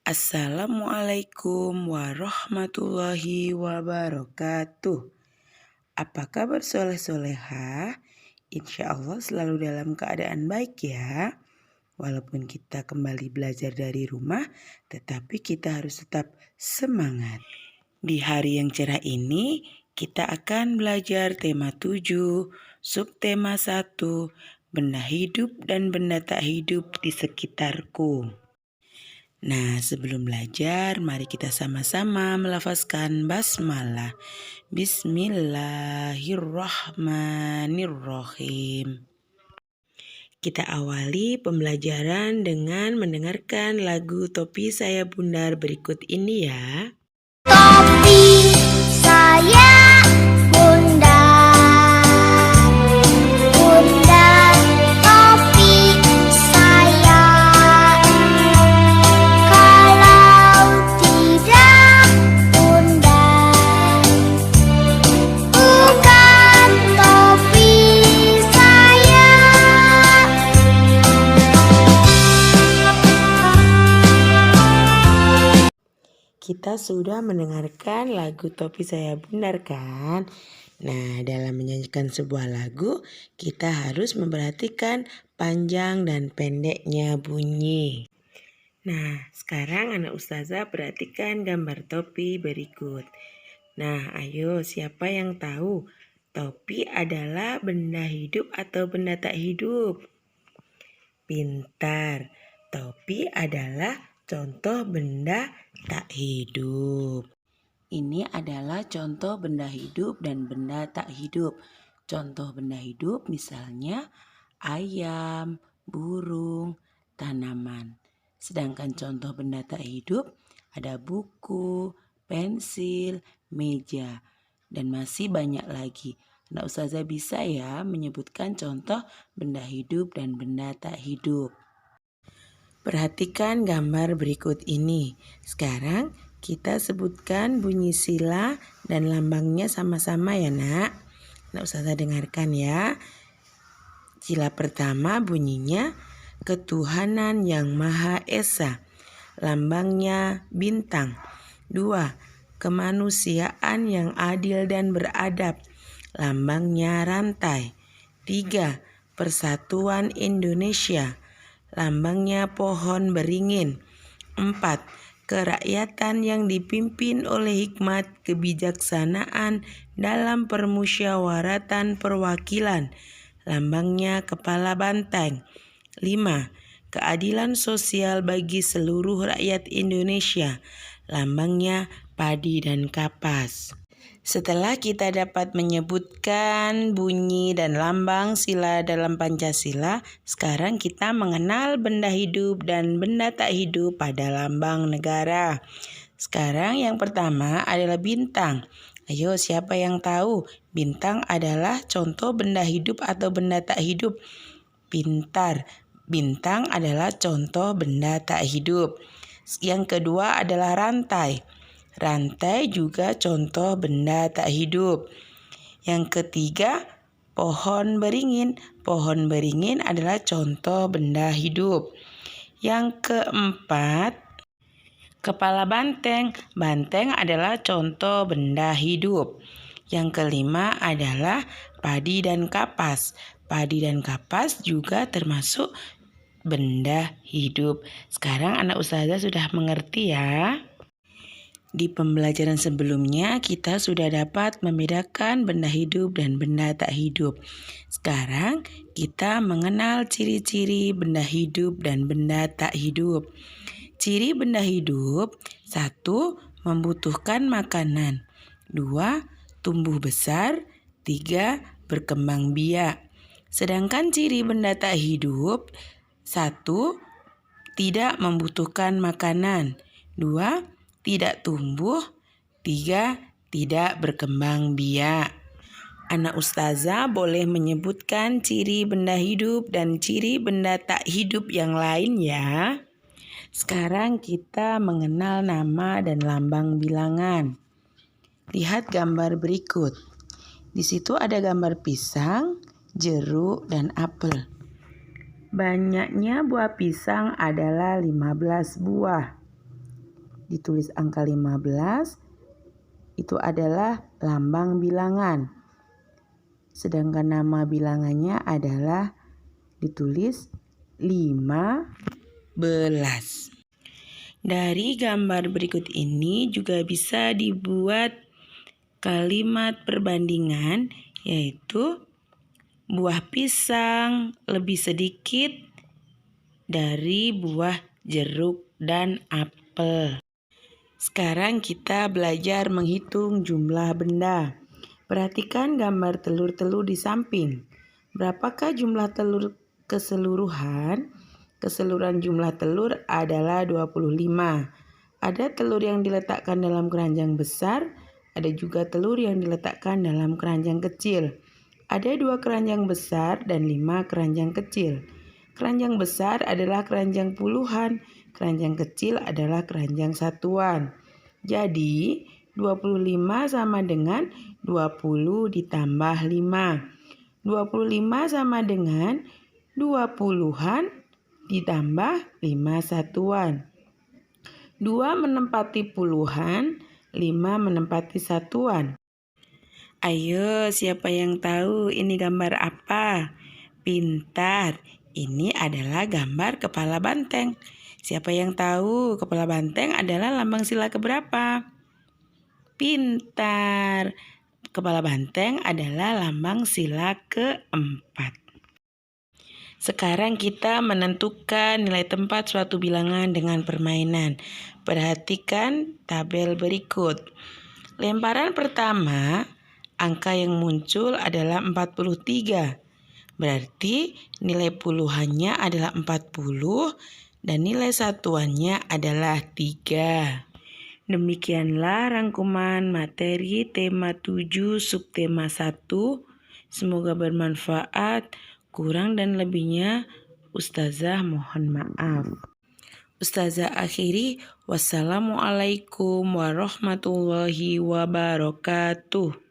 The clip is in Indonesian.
Assalamualaikum warahmatullahi wabarakatuh. Apa kabar soleh-soleha? Insya Allah selalu dalam keadaan baik ya. Walaupun kita kembali belajar dari rumah, tetapi kita harus tetap semangat. Di hari yang cerah ini, kita akan belajar tema 7, subtema 1, benda hidup dan benda tak hidup di sekitarku. Nah, sebelum belajar, mari kita sama-sama melafazkan basmalah. Bismillahirrahmanirrahim. Kita awali pembelajaran dengan mendengarkan lagu Topi Saya Bundar berikut ini ya. Topi saya bundar, bundar topi saya. Kalau tidak bundar, bukan topi saya. Kita sudah mendengarkan lagu Topi Saya Bundar kan? Nah, dalam menyanyikan sebuah lagu, kita harus memperhatikan panjang dan pendeknya bunyi. Nah, sekarang anak ustazah perhatikan gambar topi berikut. Nah, ayo siapa yang tahu topi adalah benda hidup atau benda tak hidup? Pintar, topi adalah contoh benda tak hidup. Ini adalah contoh benda hidup dan benda tak hidup. Contoh benda hidup misalnya ayam, burung, tanaman. Sedangkan contoh benda tak hidup ada buku, pensil, meja, dan masih banyak lagi. Nah, ustazah bisa ya menyebutkan contoh benda hidup dan benda tak hidup. Perhatikan gambar berikut ini. Sekarang kita sebutkan bunyi sila dan lambangnya sama-sama ya nak. Nah, ustazah dengarkan ya. Sila pertama bunyinya ketuhanan yang Maha Esa. Lambangnya bintang. 2. Kemanusiaan yang adil dan beradab. Lambangnya rantai. 3. Persatuan Indonesia. Lambangnya pohon beringin. 4. Kerakyatan yang dipimpin oleh hikmat kebijaksanaan dalam permusyawaratan perwakilan. Lambangnya kepala banteng. 5. Keadilan sosial bagi seluruh rakyat Indonesia. Lambangnya padi dan kapas. Setelah kita dapat menyebutkan bunyi dan lambang sila dalam Pancasila, sekarang kita mengenal benda hidup dan benda tak hidup pada lambang negara. Sekarang yang pertama adalah bintang. Ayo, siapa yang tahu bintang adalah contoh benda hidup atau benda tak hidup? Pintar, bintang adalah contoh benda tak hidup. Yang kedua adalah rantai. Rantai juga contoh benda tak hidup. Yang ketiga, pohon beringin. Pohon beringin adalah contoh benda hidup. Yang keempat, kepala banteng. Banteng adalah contoh benda hidup. Yang kelima adalah padi dan kapas. Padi dan kapas juga termasuk benda hidup. Sekarang anak ustazah sudah mengerti ya. Di pembelajaran sebelumnya kita sudah dapat membedakan benda hidup dan benda tak hidup. Sekarang kita mengenal ciri-ciri benda hidup dan benda tak hidup. Ciri benda hidup: 1. Membutuhkan makanan. 2. Tumbuh besar. 3. Berkembang biak. Sedangkan ciri benda tak hidup: 1. Tidak membutuhkan makanan. 2. Tidak tumbuh. 3. Tidak berkembang biak. Anak ustazah boleh menyebutkan ciri benda hidup dan ciri benda tak hidup yang lain ya. Sekarang kita mengenal nama dan lambang bilangan. Lihat gambar berikut. Di situ ada gambar pisang, jeruk, dan apel. Banyaknya buah pisang adalah 15 buah. ditulis angka 15, itu adalah lambang bilangan. Sedangkan nama bilangannya adalah ditulis 15. Dari gambar berikut ini juga bisa dibuat kalimat perbandingan, yaitu buah pisang lebih sedikit dari buah jeruk dan apel. Sekarang kita belajar menghitung jumlah benda. Perhatikan gambar telur-telur di samping. Berapakah jumlah telur keseluruhan? Keseluruhan jumlah telur adalah 25. Ada telur yang diletakkan dalam keranjang besar, ada juga telur yang diletakkan dalam keranjang kecil. Ada 2 keranjang besar dan 5 keranjang kecil. Keranjang besar adalah keranjang puluhan, keranjang kecil adalah keranjang satuan. Jadi 25 sama dengan 20 ditambah 5. 25 sama dengan 2 puluhan ditambah 5 satuan. 2 menempati puluhan, 5 menempati satuan. Ayo, siapa yang tahu ini gambar apa? Pintar, ini adalah gambar kepala banteng. Siapa yang tahu kepala banteng adalah lambang sila keberapa? Pintar, kepala banteng adalah lambang sila keempat. Sekarang kita menentukan nilai tempat suatu bilangan dengan permainan. Perhatikan tabel berikut. Lemparan pertama, angka yang muncul adalah 43. Berarti nilai puluhannya adalah 40 dan nilai satuannya adalah 3. Demikianlah rangkuman materi tema 7 subtema 1. Semoga bermanfaat. Kurang dan lebihnya Ustazah mohon maaf. Ustazah akhiri, wassalamualaikum warahmatullahi wabarakatuh.